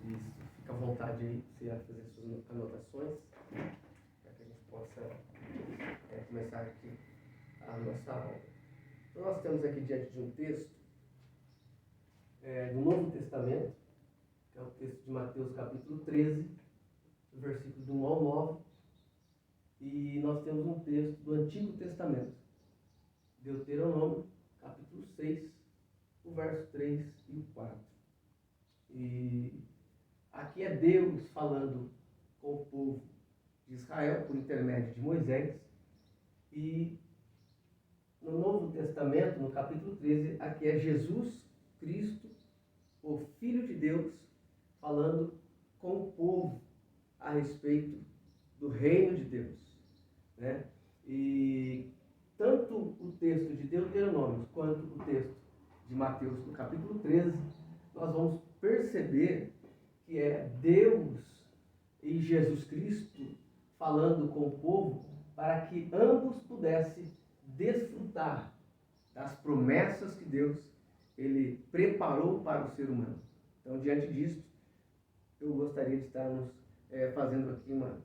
Isso, fica à vontade aí para você fazer suas anotações, para que a gente possa começar aqui a nossa aula. Então, nós temos aqui diante de um texto do Novo Testamento, que é o texto de Mateus capítulo 13, versículo do 1 ao 9, e nós temos um texto do Antigo Testamento, Deuteronômio capítulo 6, o verso 3 e o 4. E aqui é Deus falando com o povo de Israel por intermédio de Moisés. E no Novo Testamento, no capítulo 13, aqui é Jesus Cristo, o Filho de Deus, falando com o povo a respeito do reino de Deus, né? E tanto o texto de Deuteronômio quanto o texto de Mateus, no capítulo 13, nós vamos perceber que é Deus e Jesus Cristo falando com o povo para que ambos pudessem desfrutar das promessas que Deus ele preparou para o ser humano. Então, diante disso, eu gostaria de estarmos fazendo aqui uma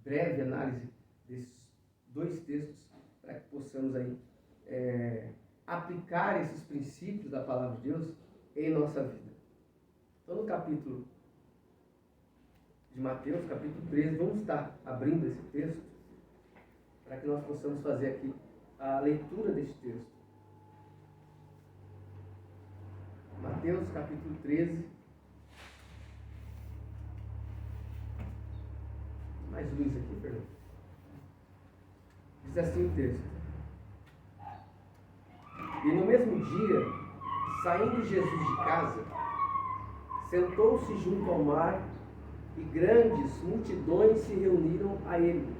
breve análise desses dois textos para que possamos aí aplicar esses princípios da palavra de Deus em nossa vida. Então, no capítulo de Mateus, capítulo 13, vamos estar abrindo esse texto para que nós possamos fazer aqui a leitura deste texto. Mateus, capítulo 13. Mais luz aqui, Fernando. Diz assim o texto. E no mesmo dia, saindo Jesus de casa, sentou-se junto ao mar e grandes multidões se reuniram a ele,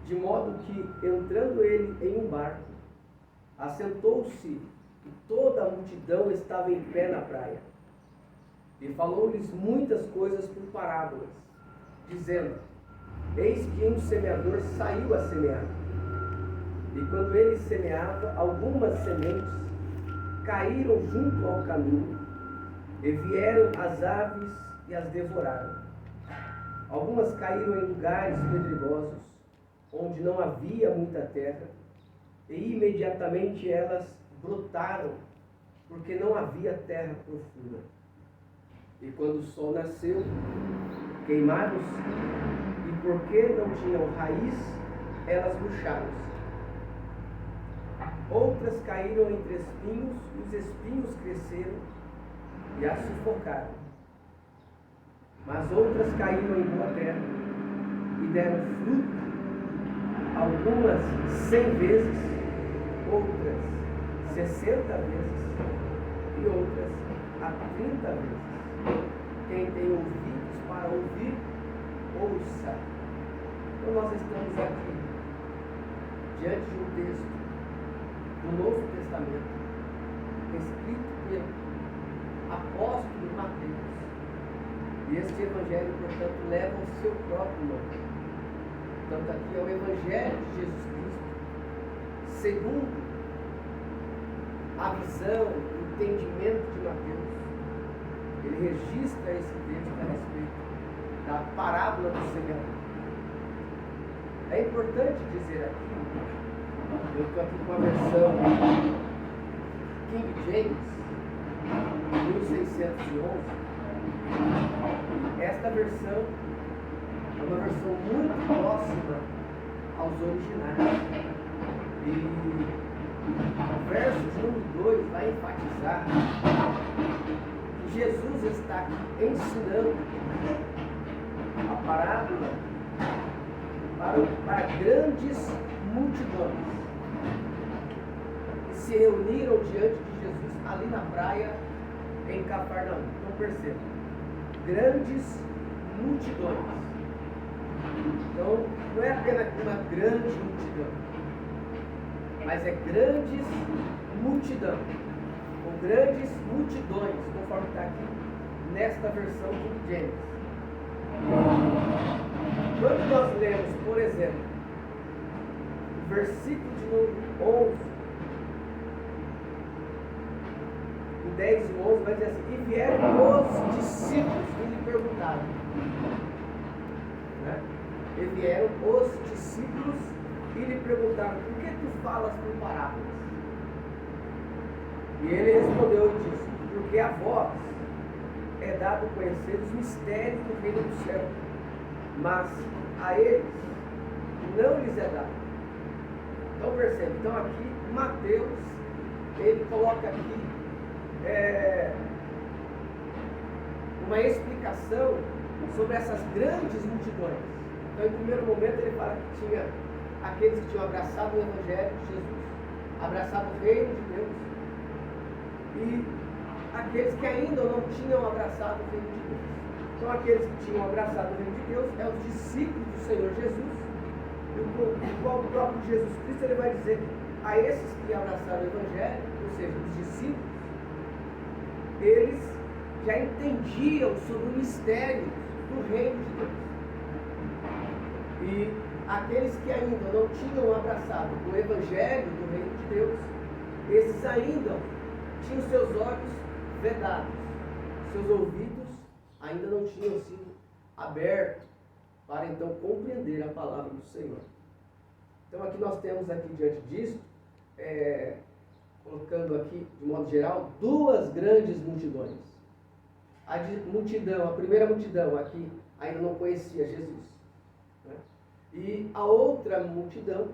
de modo que, entrando ele em um barco, assentou-se e toda a multidão estava em pé na praia. E falou-lhes muitas coisas por parábolas, dizendo: Eis que um semeador saiu a semear. E quando ele semeava, algumas sementes caíram junto ao caminho, e vieram as aves e as devoraram. Algumas caíram em lugares pedregosos, onde não havia muita terra, e imediatamente elas brotaram, porque não havia terra profunda. E quando o sol nasceu, queimaram-se, e porque não tinham raiz, elas murcharam-se. Outras caíram entre espinhos, e os espinhos cresceram e as sufocaram. Mas outras caíram em boa terra e deram fruto, algumas 100 vezes, outras 60 vezes e outras a 30 vezes. Quem tem ouvidos para ouvir, ouça. Então nós estamos aqui diante de um texto do Novo Testamento, escrito pelo apóstolo Mateus. E este evangelho, portanto, leva o seu próprio nome. Portanto, aqui é o evangelho de Jesus Cristo, segundo a visão, o entendimento de Mateus. Ele registra esse texto a respeito da parábola do semeador. É importante dizer aqui, eu estou aqui com a versão King James, 1611. Esta versão é uma versão muito próxima aos originais. E o verso de número 2 vai enfatizar que Jesus está aqui ensinando a parábola para grandes multidões que se reuniram diante de Jesus ali na praia em Cafarnaum. Então perceba, grandes multidões. Então não é apenas uma grande multidão, mas é grandes multidão, ou grandes multidões, conforme está aqui nesta versão King James. Quando nós lemos, por exemplo, o versículo de número 11, o 10 e 11 vai dizer assim: e vieram os discípulos abraçaram, né? E vieram os discípulos e lhe perguntaram: por que tu falas por parábolas? E ele respondeu e disse: porque a vós é dado conhecer os mistérios do reino do céu, mas a eles não lhes é dado. Então percebe, então aqui Mateus, ele coloca aqui uma explicação sobre essas grandes multidões. Então em primeiro momento ele fala que tinha aqueles que tinham abraçado o Evangelho de Jesus, abraçado o reino de Deus, e aqueles que ainda não tinham abraçado o reino de Deus. Então aqueles que tinham abraçado o reino de Deus é os discípulos do Senhor Jesus, e o qual o próprio Jesus Cristo ele vai dizer que a esses que abraçaram o Evangelho, ou seja, os discípulos, eles já entendiam sobre o mistério do reino de Deus. E aqueles que ainda não tinham abraçado o Evangelho do reino de Deus, esses ainda tinham seus olhos vedados, seus ouvidos ainda não tinham sido abertos para então compreender a palavra do Senhor. Então aqui nós temos aqui diante disso, colocando aqui de modo geral, duas grandes multidões. A primeira multidão aqui ainda não conhecia Jesus, né? E a outra multidão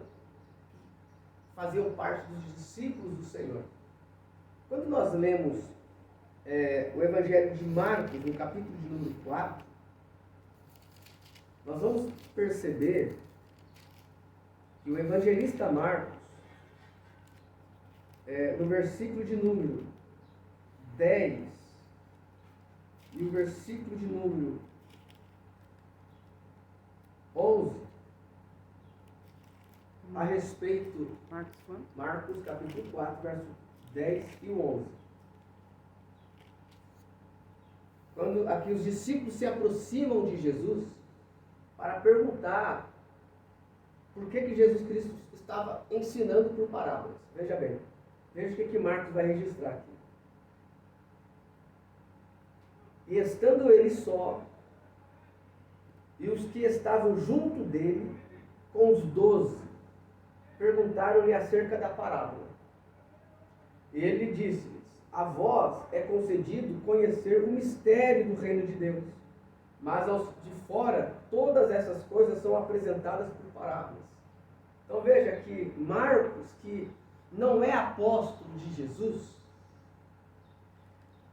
faziam parte dos discípulos do Senhor. Quando nós lemos o Evangelho de Marcos, no capítulo de número 4, nós vamos perceber que o evangelista Marcos, no versículo de número 10 e o versículo de número 11, a respeito, Marcos capítulo 4, verso 10 e 11. Quando aqui os discípulos se aproximam de Jesus para perguntar por que Jesus Cristo estava ensinando por parábolas. Veja bem, veja o que Marcos vai registrar aqui. E estando ele só, e os que estavam junto dele, com os 12, perguntaram-lhe acerca da parábola. E ele disse-lhes: a vós é concedido conhecer o mistério do reino de Deus, mas aos de fora todas essas coisas são apresentadas por parábolas. Então veja que Marcos, que não é apóstolo de Jesus,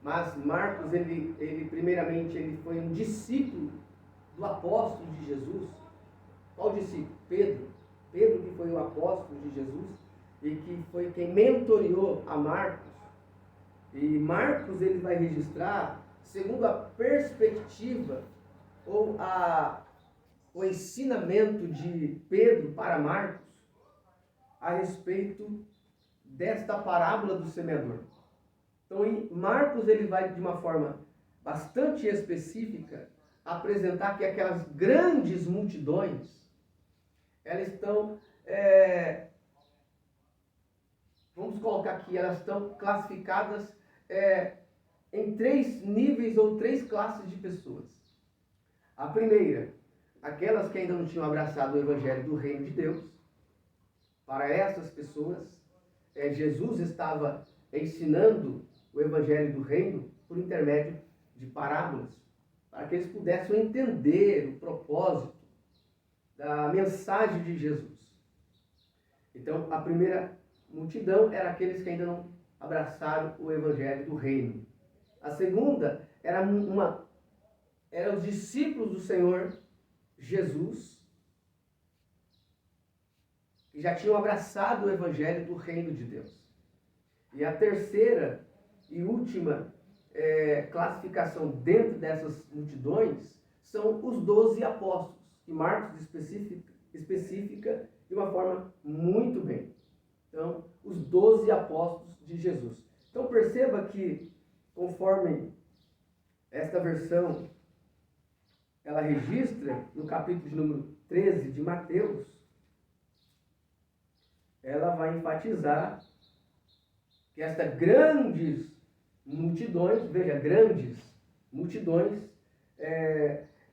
mas Marcos, ele primeiramente ele foi um discípulo do apóstolo de Jesus. Qual discípulo? Pedro. Pedro que foi o apóstolo de Jesus e que foi quem mentoreou a Marcos. E Marcos ele vai registrar segundo a perspectiva ou o ensinamento de Pedro para Marcos a respeito desta parábola do semeador. Então, em Marcos ele vai de uma forma bastante específica apresentar que aquelas grandes multidões, elas estão, vamos colocar aqui, elas estão classificadas em 3 níveis ou 3 classes de pessoas. A primeira, aquelas que ainda não tinham abraçado o Evangelho do Reino de Deus. Para essas pessoas, Jesus estava ensinando o Evangelho do Reino por intermédio de parábolas, para que eles pudessem entender o propósito da mensagem de Jesus. Então, a primeira multidão era aqueles que ainda não abraçaram o Evangelho do Reino. A segunda eram os discípulos do Senhor Jesus, que já tinham abraçado o Evangelho do Reino de Deus. E a terceira e última classificação dentro dessas multidões são os 12 apóstolos, que Marcos especifica de uma forma muito bem. Então, os 12 apóstolos de Jesus. Então, perceba que, conforme esta versão, ela registra, no capítulo de número 13 de Mateus, ela vai enfatizar que estas grandes multidões, veja, grandes multidões,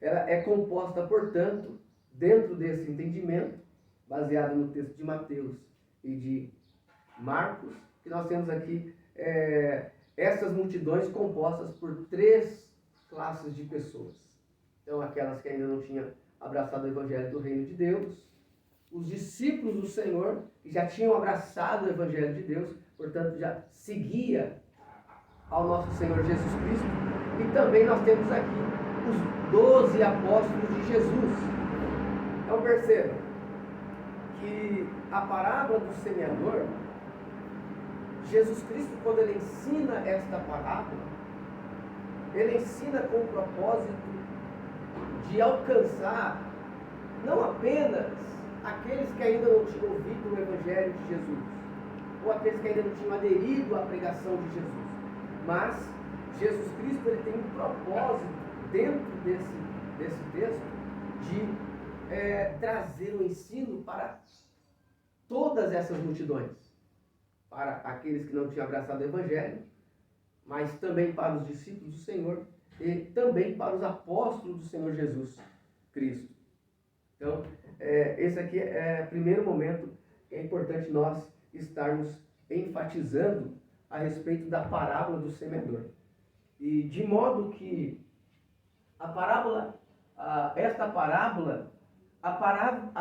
ela é composta, portanto, dentro desse entendimento, baseado no texto de Mateus e de Marcos, que nós temos aqui essas multidões compostas por 3 classes de pessoas. Então, aquelas que ainda não tinham abraçado o Evangelho do Reino de Deus, os discípulos do Senhor, que já tinham abraçado o Evangelho de Deus, portanto, já seguia ao nosso Senhor Jesus Cristo. E também nós temos aqui os 12 apóstolos de Jesus. Então, perceba que a parábola do semeador, Jesus Cristo, quando ele ensina esta parábola, ele ensina com o propósito de alcançar não apenas aqueles que ainda não tinham ouvido o Evangelho de Jesus, ou aqueles que ainda não tinham aderido à pregação de Jesus, mas Jesus Cristo ele tem um propósito dentro desse texto de trazer o ensino para todas essas multidões, para aqueles que não tinham abraçado o Evangelho, mas também para os discípulos do Senhor e também para os apóstolos do Senhor Jesus Cristo. Então, esse aqui é o primeiro momento que é importante nós estarmos enfatizando a respeito da parábola do semeador. E de modo que a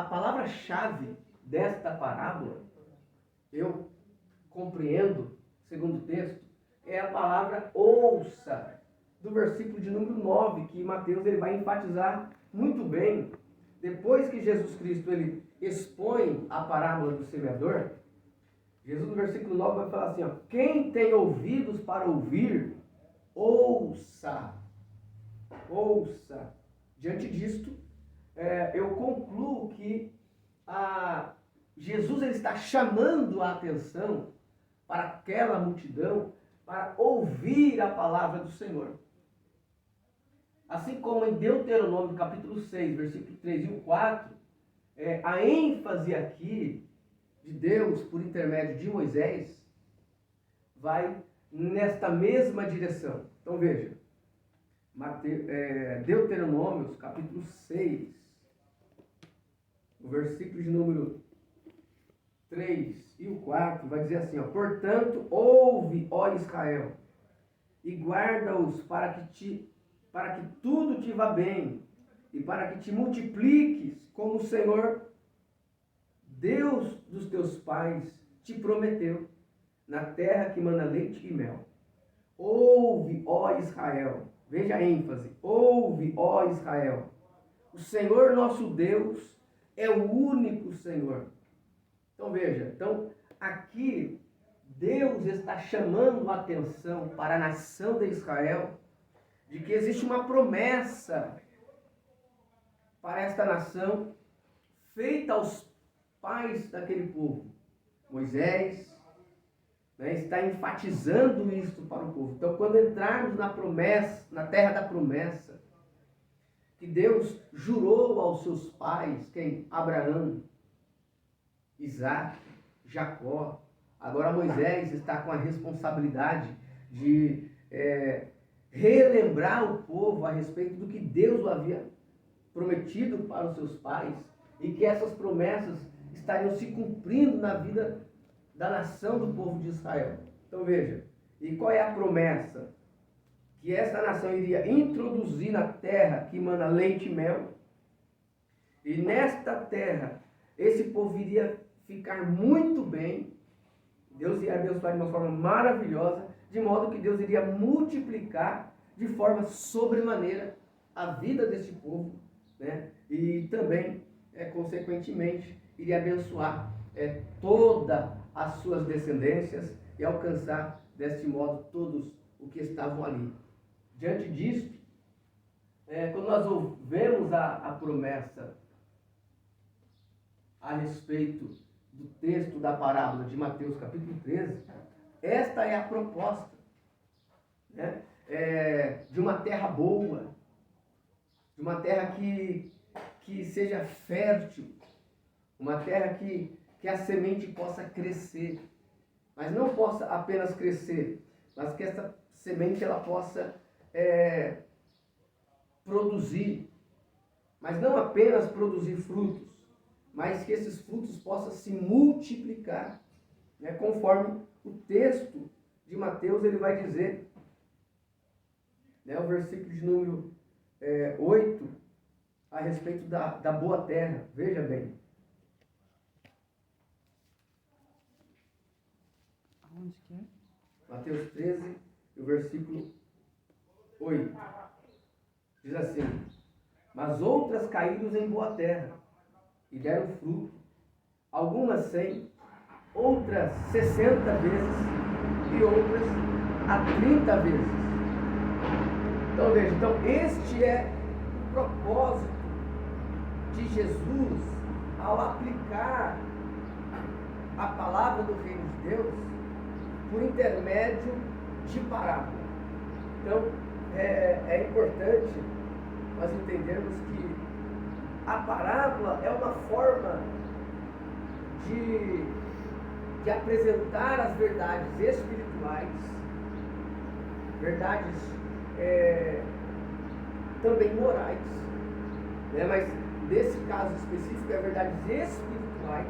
palavra-chave desta parábola, eu compreendo, segundo o texto, é a palavra ouça, do versículo de número 9, que Mateus ele vai enfatizar muito bem. Depois que Jesus Cristo ele expõe a parábola do semeador, Jesus no versículo 9 vai falar assim, ó, quem tem ouvidos para ouvir, ouça. Ouça. Diante disto, eu concluo que Jesus ele está chamando a atenção para aquela multidão para ouvir a palavra do Senhor. Assim como em Deuteronômio capítulo 6, versículo 3 e 4, a ênfase aqui de Deus por intermédio de Moisés vai nesta mesma direção. Então veja, Deuteronômio capítulo 6, o versículo de número 3 e o 4 vai dizer assim, ó, portanto, ouve, ó Israel, e guarda-os para que tudo te vá bem, e para que te multipliques, como o Senhor, Deus dos teus pais, te prometeu, na terra que mana leite e mel. Ouve, ó Israel, veja a ênfase, ouve, ó Israel, o Senhor nosso Deus é o único Senhor. Então veja, aqui Deus está chamando a atenção para a nação de Israel de que existe uma promessa para esta nação feita aos pais daquele povo. Moisés está enfatizando isso para o povo. Então, quando entrarmos na promessa, na terra da promessa, que Deus jurou aos seus pais, quem? Abraão, Isaac, Jacó. Agora Moisés está com a responsabilidade de relembrar o povo a respeito do que Deus havia prometido para os seus pais e que essas promessas estariam se cumprindo na vida da nação do povo de Israel. Então veja, e qual é a promessa? Que esta nação iria introduzir na terra que mana leite e mel, e nesta terra esse povo iria ficar muito bem, Deus ia abençoar de uma forma maravilhosa, de modo que Deus iria multiplicar de forma sobremaneira a vida desse povo, né? E também, consequentemente, iria abençoar todas as suas descendências e alcançar deste modo todos os que estavam ali. Diante disso, quando nós ouvemos a promessa a respeito do texto da parábola de Mateus capítulo 13, esta é a proposta, né? De uma terra boa, de uma terra que seja fértil, uma terra que a semente possa crescer, mas não possa apenas crescer, mas que essa semente ela possa produzir, mas não apenas produzir frutos, mas que esses frutos possam se multiplicar, né? Conforme o texto de Mateus ele vai dizer, né? O versículo de número 8, a respeito da boa terra. Veja bem. Onde que é? Mateus 13, o versículo 8. Diz assim: mas outras caíram em boa terra e deram fruto, algumas 100, outras 60 vezes e outras a 30 vezes. Então veja, este é o propósito de Jesus ao aplicar a palavra do Reino de Deus por intermédio de parábola. Então é importante nós entendermos que a parábola é uma forma de apresentar as verdades espirituais, verdades também morais, né? Mas nesse caso específico é verdades espirituais,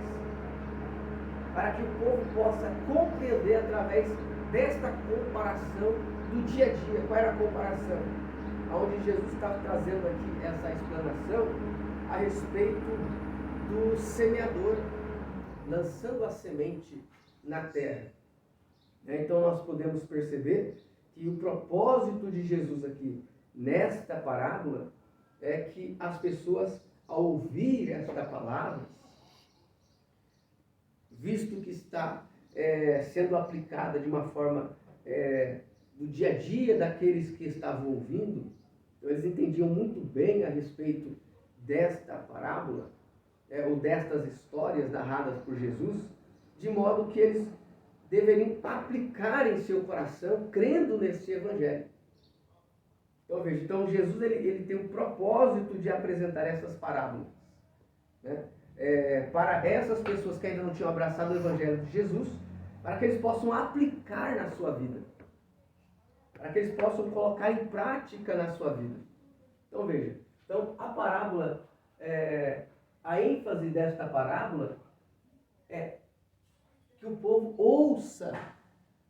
para que o povo possa compreender através desta comparação do dia a dia. Qual era a comparação? Onde Jesus está trazendo aqui essa explanação a respeito do semeador lançando a semente na terra. Então nós podemos perceber que o propósito de Jesus aqui nesta parábola é que as pessoas, ao ouvir esta palavra, visto que está sendo aplicada de uma forma do dia a dia daqueles que estavam ouvindo, então eles entendiam muito bem a respeito desta parábola, ou destas histórias narradas por Jesus, de modo que eles deveriam aplicar em seu coração, crendo nesse evangelho. Então veja, Jesus ele tem o propósito de apresentar essas parábolas, né? Para essas pessoas que ainda não tinham abraçado o evangelho de Jesus, para que eles possam aplicar na sua vida, para que eles possam colocar em prática na sua vida. Então veja, a parábola, a ênfase desta parábola é que o povo ouça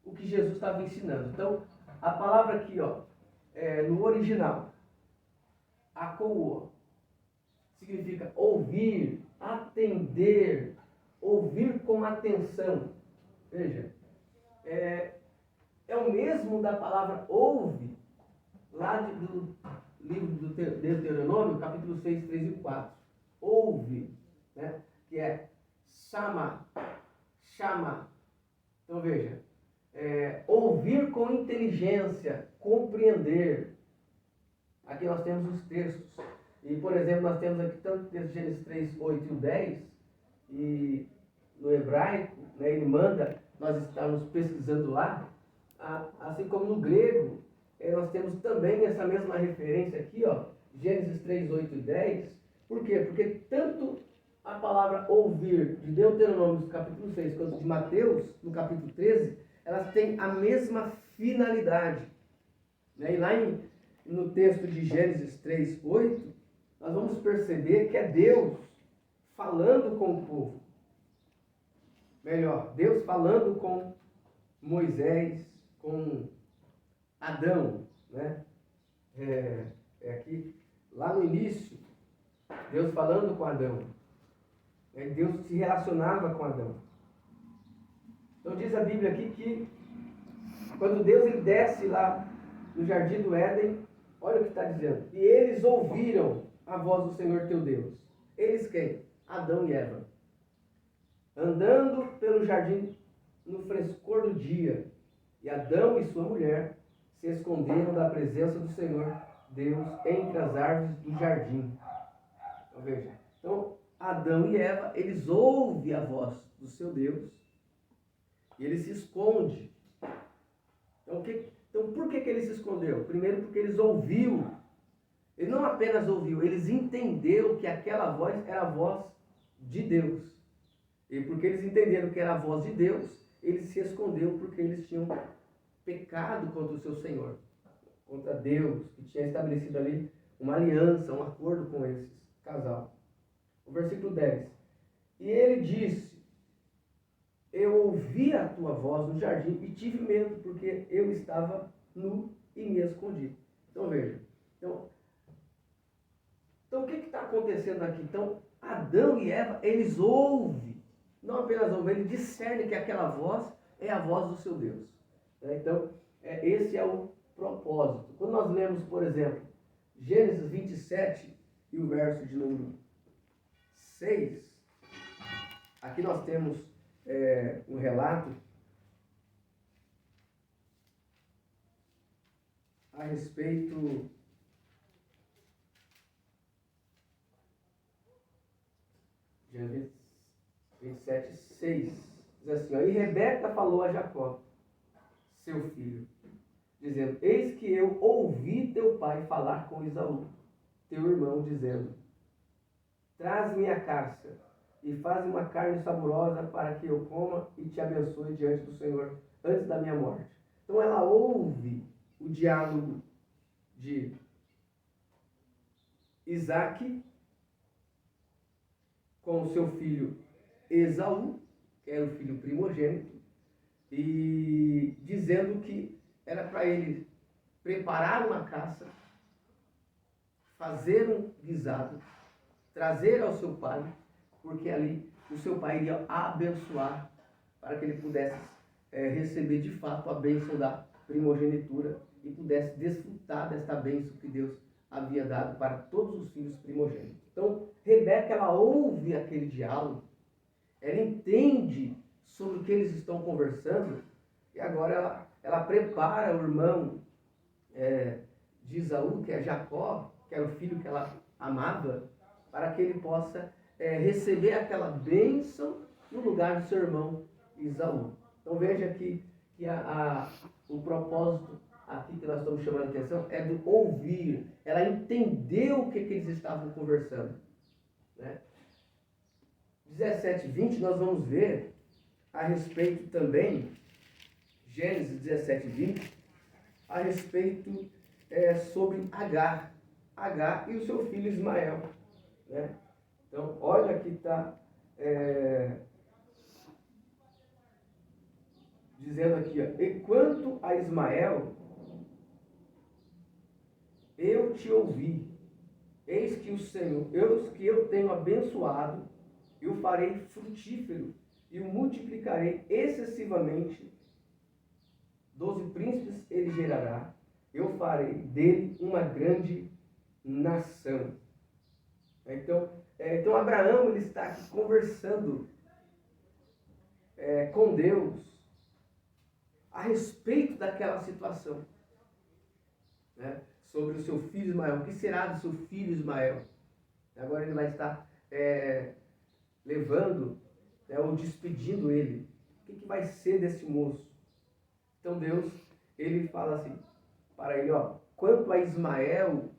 o que Jesus estava ensinando. Então, a palavra aqui, no original, akouo, significa ouvir, atender, ouvir com atenção. Veja, é o mesmo da palavra ouve, lá do livro do Deuteronômio, capítulo 6, 3 e 4. Ouve, né? Que é chama. Então veja, ouvir com inteligência, compreender. Aqui nós temos os textos. E, por exemplo, nós temos aqui tanto o texto de Gênesis 3, 8 e 10, e no hebraico, né, ele manda, nós estamos pesquisando lá, assim como no grego, nós temos também essa mesma referência aqui, Gênesis 3, 8 e 10. Por quê? Porque tanto a palavra ouvir de Deuteronômio, no capítulo 6, quanto de Mateus, no capítulo 13, elas têm a mesma finalidade. E lá no texto de Gênesis 3, 8, nós vamos perceber que é Deus falando com o povo. Melhor, Deus falando com Moisés, com Adão, né? Aqui, lá no início, Deus falando com Adão. Deus se relacionava com Adão. Então diz a Bíblia aqui que quando Deus ele desce lá no jardim do Éden, olha o que está dizendo. E eles ouviram a voz do Senhor teu Deus. Eles quem? Adão e Eva. Andando pelo jardim no frescor do dia. E Adão e sua mulher se esconderam da presença do Senhor Deus entre as árvores do jardim. Então veja. Adão e Eva, eles ouvem a voz do seu Deus e ele se esconde. Então por que ele se escondeu? Primeiro porque eles ouviu. Ele não apenas ouviu, eles entenderam que aquela voz era a voz de Deus. E porque eles entenderam que era a voz de Deus, eles se esconderam porque eles tinham pecado contra o seu Senhor, contra Deus, que tinha estabelecido ali uma aliança, um acordo com esse casal. O versículo 10. E ele disse: eu ouvi a tua voz no jardim e tive medo, porque eu estava nu e me escondi. Então veja. Então o que está acontecendo aqui? Então, Adão e Eva, eles ouvem, não apenas ouvem, eles discernem que aquela voz é a voz do seu Deus. Então, esse é o propósito. Quando nós lemos, por exemplo, Gênesis 27 e o verso de número 6, aqui nós temos um relato a respeito de 27, 6. Diz assim, ó, e Rebeca falou a Jacó, seu filho, dizendo, eis que eu ouvi teu pai falar com Esaú, teu irmão, dizendo, traz-me a caça e faz uma carne saborosa para que eu coma e te abençoe diante do Senhor antes da minha morte. Então ela ouve o diálogo de Isaque com o seu filho Esaú, que era o filho primogênito, e dizendo que era para ele preparar uma caça, fazer um guisado, trazer ao seu pai, porque ali o seu pai iria abençoar para que ele pudesse receber de fato a bênção da primogenitura e pudesse desfrutar desta bênção que Deus havia dado para todos os filhos primogênitos. Então, Rebeca, ela ouve aquele diálogo, ela entende sobre o que eles estão conversando, e agora ela prepara o irmão de Esaú, que é Jacó, que era o filho que ela amava, para que ele possa receber aquela bênção no lugar do seu irmão Esaú. Então veja que o propósito aqui que nós estamos chamando a atenção é do ouvir. Ela entendeu o que eles estavam conversando. Né? 17, 20, nós vamos ver a respeito também, Gênesis 17, 20, a respeito sobre Agar e o seu filho Ismael. Né? Então, olha aqui está dizendo aqui, ó, e quanto a Ismael, eu te ouvi, eis que o Senhor, eis que eu tenho abençoado, e o farei frutífero, e o multiplicarei excessivamente, 12 príncipes ele gerará, eu farei dele uma grande nação. Então Abraão, ele está aqui conversando com Deus a respeito daquela situação, né? Sobre o seu filho Ismael. O que será do seu filho Ismael? Agora ele vai estar levando, ou despedindo ele. O que vai ser desse moço? Então Deus, ele fala assim para ele, ó, quanto a Ismael,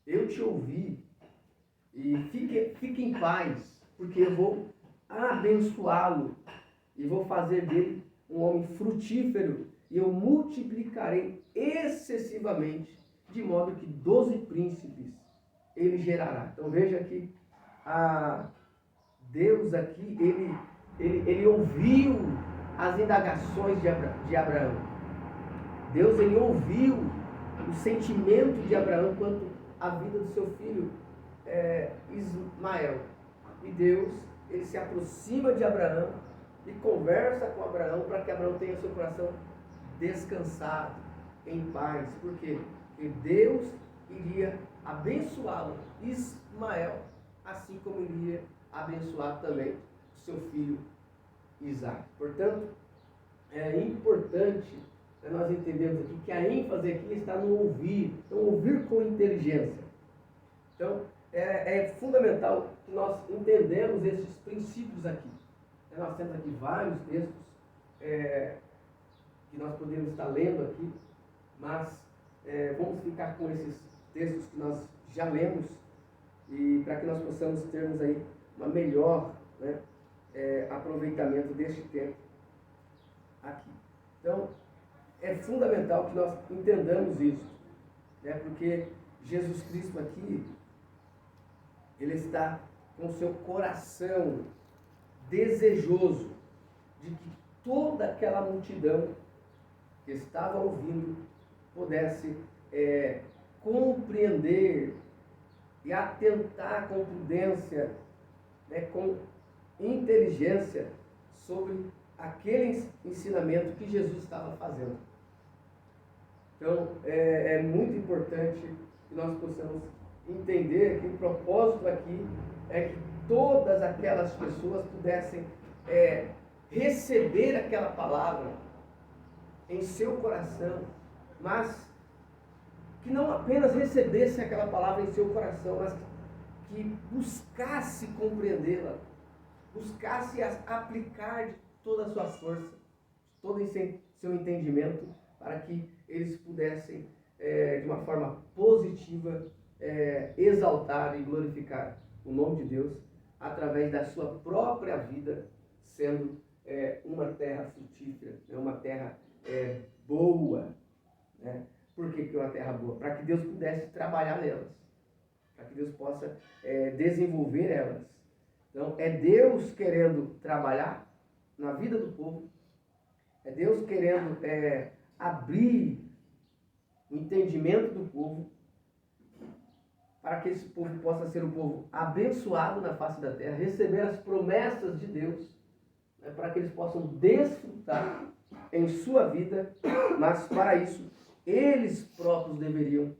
eu te ouvi, e fique em paz, porque eu vou abençoá-lo, e vou fazer dele um homem frutífero, e eu multiplicarei excessivamente, de modo que 12 príncipes ele gerará. Então veja que Deus aqui, ele ouviu as indagações de Abraão. Deus, ele ouviu o sentimento de Abraão quanto à vida do seu filho Ismael. E Deus, ele se aproxima de Abraão e conversa com Abraão para que Abraão tenha seu coração descansado, em paz. Por quê? Porque Deus iria abençoá-lo, Ismael, assim como iria abençoar também o seu filho Isaac. Portanto, é importante nós entendermos aqui que a ênfase aqui está no ouvir, então ouvir com inteligência. Então, é fundamental que nós entendamos esses princípios aqui. Nós temos aqui vários textos que nós podemos estar lendo aqui, mas vamos ficar com esses textos que nós já lemos, e para que nós possamos termos aí uma melhor aproveitamento deste tempo aqui. Então, é fundamental que nós entendamos isso. né? Porque Jesus Cristo aqui, ele está com o seu coração desejoso de que toda aquela multidão que estava ouvindo pudesse compreender e atentar com prudência, né, com inteligência sobre aquele ensinamento que Jesus estava fazendo. Então, é muito importante que nós possamos entender que o propósito aqui é que todas aquelas pessoas pudessem receber aquela palavra em seu coração, mas que não apenas recebesse aquela palavra em seu coração, mas que buscasse compreendê-la, buscasse aplicar de toda a sua força, todo esse seu entendimento, para que eles pudessem, de uma forma positiva, exaltar e glorificar o nome de Deus através da sua própria vida, sendo uma terra frutífera, uma terra boa, né? Por que é uma terra boa? Para que Deus pudesse trabalhar nelas, para que Deus possa desenvolver elas. Então, é Deus querendo trabalhar na vida do povo, é Deus querendo abrir o entendimento do povo, para que esse povo possa ser um povo abençoado na face da terra, receber as promessas de Deus, né, para que eles possam desfrutar em sua vida, mas para isso eles próprios deveriam